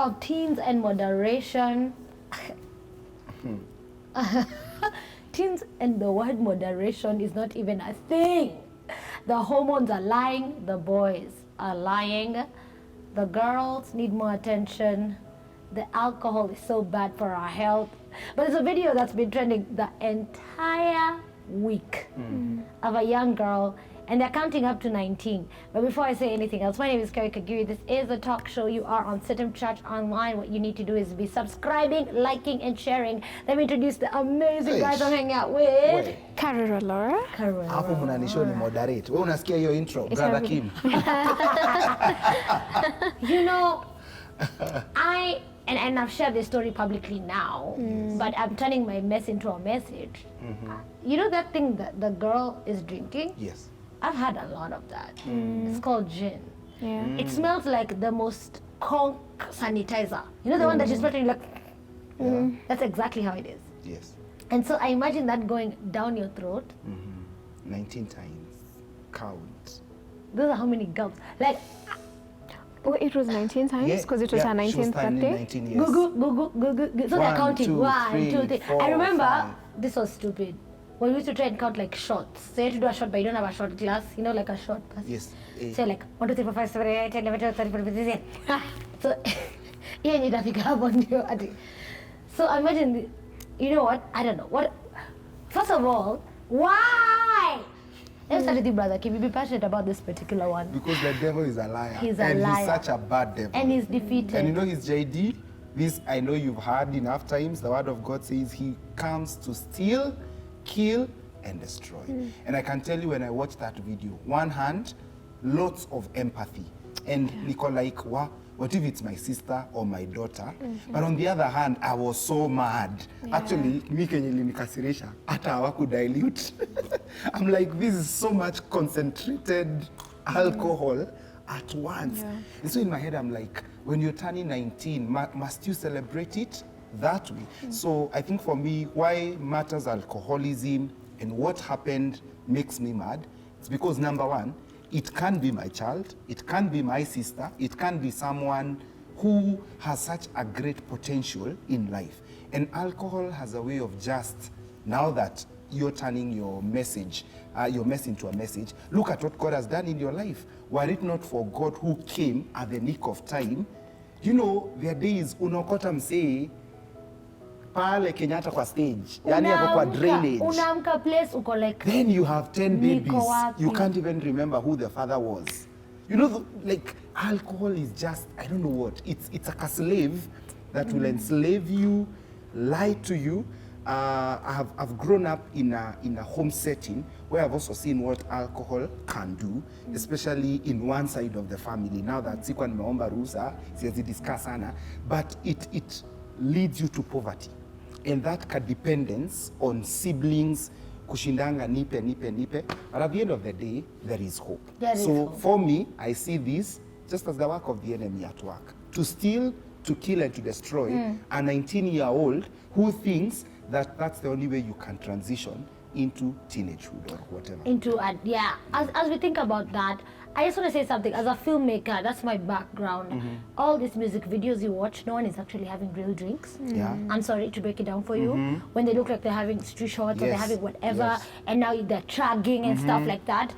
of teens and moderation. Teens and the word moderation is not even a thing. The hormones are lying, the boys are lying, the girls need more attention, the alcohol is so bad for our health. But there's a video that's been trending the entire week of a young girl, and they're counting up to 19. But before I say anything else, my name is Kerry Kagiri. This is a talk show. You are on CITAM Church Online. What you need to do is be subscribing, liking, and sharing. Let me introduce the amazing guys I'm hanging out with. Karwirwa. Hapo mnanisho ni moderate. Wewe unasikia hiyo intro, brother Kim. You know, and I've shared this story publicly now, but I'm turning my mess into a message. You know that thing that the girl is drinking? Yes. I've had a lot of that. It's called gin. Yeah. It smells like the most conk sanitizer. You know the one that you smell and you're like, that's exactly how it is. Yes. And so I imagine that going down your throat. 19 times. Count. Those are how many gulps. Like, Oh, it was 19 times because it was her 19th birthday. 19 years. go. So they're counting 1, 2, 3. 4, I remember 5. this was stupid. We used to try and count like shots. So you have to do a shot, but you don't have a shot glass. You know, like a shot glass. Yes. So like 1, 2, 3, 4, 5, 6, 7, 8, 9, 10, 11, 12, 13, 14, 15, 16. So yeah, you have to hapo ndio ati. So imagine, you know what? I don't know what. First of all, why? Let's start with you, brother. Can you be passionate about this particular one? Because the devil is a liar. He's a and liar. he's such a bad devil. And he's defeated. And you know his JD? This I know you've heard enough times. The word of God says he comes to steal, kill, and destroy. And I can tell you when I watched that video, one hand, lots of empathy. And Nico like, what if it's my sister or my daughter? But on the other hand, I was so mad. Actually, mi kenye linikasirisha, hata hawaku dilute. I'm like, this is so much concentrated alcohol at once. And so in my head, I'm like, when you're turning 19, must you celebrate it that way? So I think for me, why matters alcoholism and what happened makes me mad. It's because number one, it can be my child, it can be my sister, it can be someone who has such a great potential in life. And alcohol has a way of just, now that you're turning your mess into a message, look at what God has done in your life. Were it not for God who came at the nick of time, you know, there are days unokota msee pale Kenyatta kwa stage, yani hapo kwa drainage. Unaamka place uko like, then you have 10 babies. wapi? You can't even remember who the father was. You know, like alcohol is just, I don't know what. It's like a slave that will enslave you, lie to you. I've grown up in a home setting where I've also seen what alcohol can do, especially in one side of the family. Now that sikuwa nimeomba ruhusa, siwezi discuss sana, but it leads you to poverty. And that dependence on siblings, kushindanga nipe. But at the end of the day, there is hope. So for me, I see this just as the work of the enemy at work. To steal, to kill, and to destroy a 19-year-old who thinks that that's the only way you can transition into teenagehood or whatever. As we think about that, I just want to say something. As a filmmaker, that's my background. All these music videos you watch, no one is actually having real drinks. I'm sorry to break it down for you. When they look like they're having street shots or they're having whatever, and now they're chugging and stuff like that,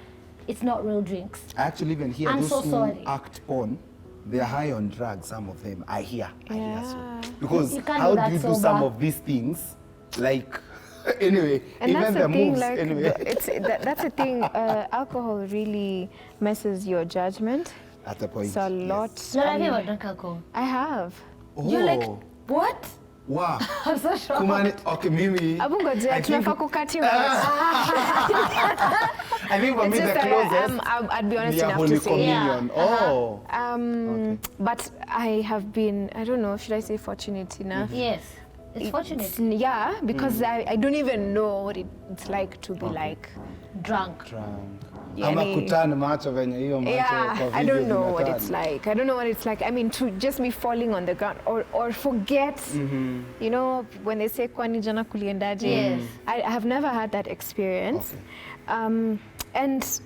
it's not real drinks. I actually even hear I'm those so who sorry. act porn, they're high on drugs, some of them. I hear so. Because You can't how do that do you do sober. some of these things? Like, anyway, And even that's the the thing, moves, like, anyway. that's the thing, alcohol really messes your judgment. At the point. It's a lot. No, have you ever drunk alcohol? I have. Oh. You're like, what? Wow. I'm so shocked. Kumani, okay, Mimi. Abu ngoja, I think- tunafaa kukati I think for me the closest. I'd be honest the enough Holy to say. Communion. Oh. Okay. But I have been, I don't know, should I say fortunate enough? Yes, it's fortunate. Yeah, because I don't even know what it's like to be like Drunk. Ama Yani- kutana macho venye hiyo macho yeah, kwa I video don't know what zinatana. it's like. I don't know what it's like. I mean, to just be falling on the ground or forget, you know, when they say kwani jana kuliendaje. Yes. I have never had that experience. Okay. And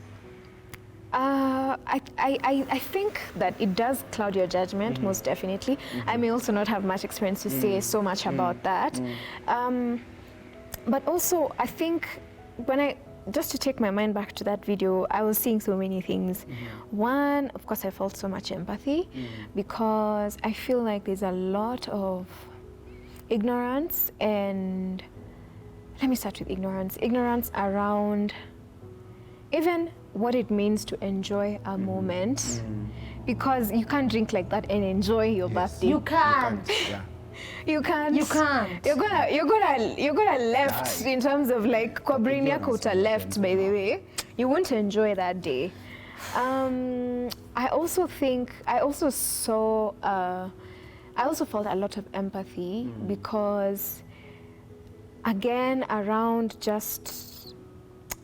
I think that it does cloud your judgment, most definitely. I may also not have much experience to say so much about that. But also, I think just to take my mind back to that video, I was seeing so many things. One, of course, I felt so much empathy because I feel like there's a lot of ignorance, and let me start with ignorance. Ignorance around even what it means to enjoy a moment, because you can't drink like that and enjoy your birthday. You can't. Yeah. You can't. You can't. You're gonna left in terms of like kwa brain yako uta left, by the way. You won't enjoy that day. I also felt a lot of empathy because, again, around just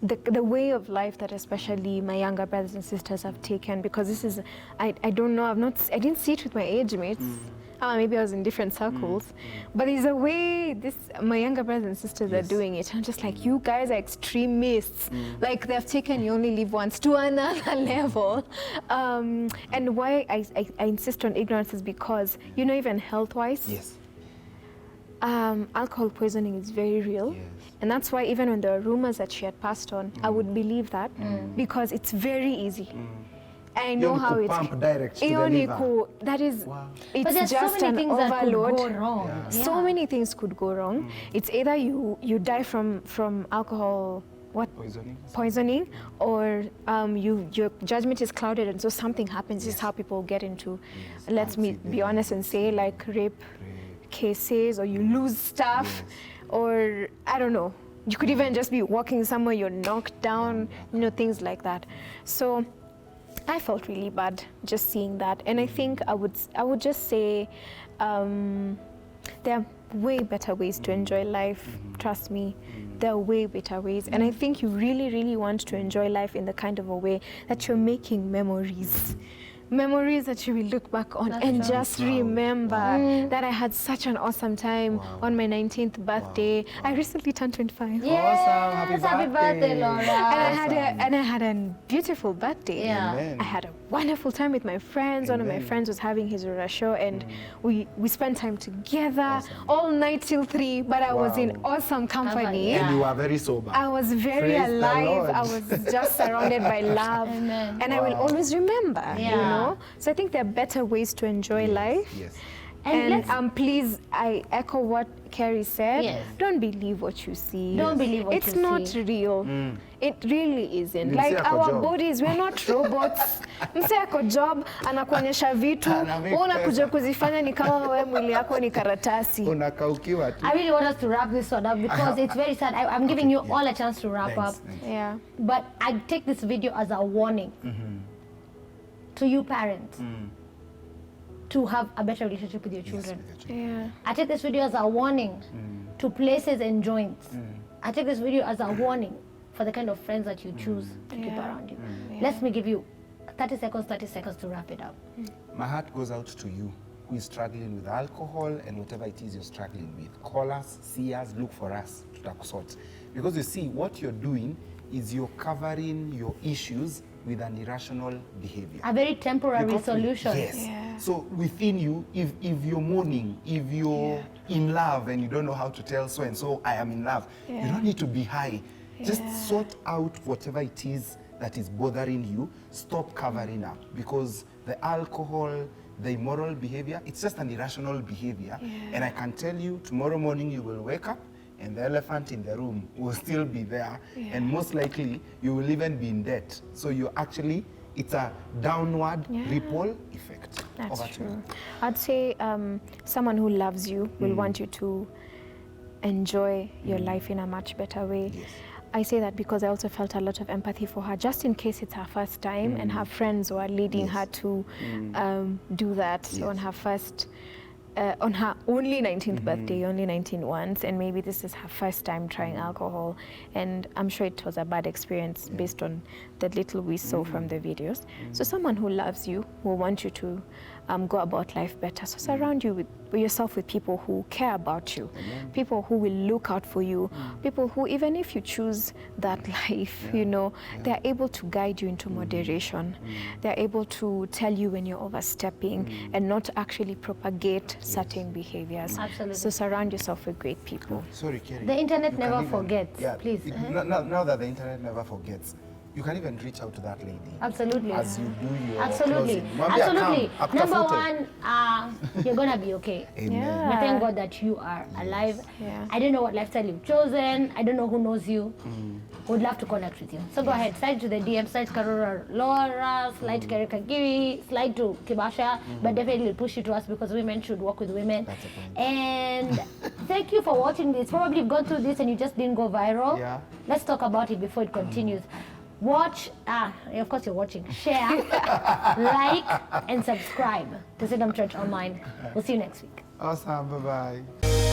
the way of life that especially my younger brothers and sisters have taken, because this is, I don't know, I didn't see it with my age mates. Maybe I was in different circles, but there's a way my younger brothers and sisters are doing it. I'm just like, you guys are extremists. Like, they've taken you only live once to another level. And why I insist on ignorance is because, even health-wise, alcohol poisoning is very real. And that's why even when there were rumors that she had passed on, I would believe that because it's very easy. I know how it's pump direct to the liver. That is, it's But there's just so many an things that could overload. go wrong. Yeah. So many things could go wrong. It's either you die from alcohol poisoning, or your judgment is clouded, and so something happens. This is how people get into, let's be honest and say, like rape cases, or you lose stuff, or I don't know. You could even just be walking somewhere, you're knocked down, things like that. So I felt really bad just seeing that, and I think I would just say there are way better ways to enjoy life. Trust me, there are way better ways, and I think you really, really want to enjoy life in the kind of a way that you're making memories that you will look back on and just remember that I had such an awesome time on my 19th birthday. I recently turned 25. Yes, happy birthday, Laura. And I had a beautiful birthday. Yeah. I had a wonderful time with my friends. One of my friends was having his Rora show, and we spent time together all night till 3, but I was in awesome company. And you were very sober. I was very Praise the alive. Lord. I was just surrounded by love. Amen. And I will always remember, Yeah. So I think there are better ways to enjoy life. Yes. And please, I echo what Kerry said. Yes. Don't believe what you see. Don't believe what you see. It's not real. It really isn't. Mse Like ako our job. bodies, we're not robots. Mse ako job, anakuonyesha vitu, Anamake unakuja pesa. kuzifanya ni kama wewe mwili yako ni karatasi. Unakaukiwa tu. I really want us to wrap this one up because it's very sad. I'm giving you all a chance to wrap up. Thanks. Yeah. But I take this video as a warning to you parents to have a better relationship with your children. Yeah. I take this video as a warning to places and joints. I take this video as a warning for the kind of friends that you choose to keep around you. Let me give you 30 seconds to wrap it up. My heart goes out to you who is struggling with alcohol and whatever it is you're struggling with. Call us, see us, look for us, tutakusort. Because you see, what you're doing is you're covering your issues with an irrational behavior. A very temporary Because solution. Yes. Yeah. So within you, if you're mourning, if you're in love and you don't know how to tell so and so, I am in love, you don't need to be high. Just sort out whatever it is that is bothering you. Stop covering up, because the alcohol, the immoral behavior, it's just an irrational behavior. And I can tell you, tomorrow morning you will wake up and the elephant in the room will still be there, and most likely you will even be in debt. So you actually, it's a downward ripple effect. That's Over to you. true. I'd say someone who loves you will want you to enjoy your life in a much better way. Yes. I say that because I also felt a lot of empathy for her, just in case it's her first time and her friends were leading her to do that on her first, on her only 19th birthday, only 19 once, and maybe this is her first time trying alcohol, and I'm sure it was a bad experience based on the little we saw from the videos. So someone who loves you will want you to go about life better. So surround yourself with people who care about you, people who will look out for you, people who, even if you choose that life, you know, they're able to guide you into moderation. They're able to tell you when you're overstepping and not actually propagate certain behaviors. Absolutely. So surround yourself with great people. Sorry, Kerry. The internet You never can even- forgets. Yeah, Please. Now that the internet never forgets, you can even reach out to that lady. Absolutely. As you do your Absolutely. closing. Mwambie Absolutely. akam, Number akutafute. one, you're gonna be okay. Amen. Yeah. I thank God that you are alive. Yeah. I don't know what lifestyle you've chosen. I don't know who knows you. Would love to connect with you. So go ahead, slide to the DM, slide to Karwirwa Laura, slide to Kerry Kagiri, slide to Kimacia, but definitely push it to us because women should work with women. That's a point. And thank you for watching this. Probably you've gone through this and you just didn't go viral. Yeah. Let's talk about it before it continues. Watch, of course you're watching, share, like, and subscribe to CITAM Church Online. We'll see you next week. Awesome. Bye-bye.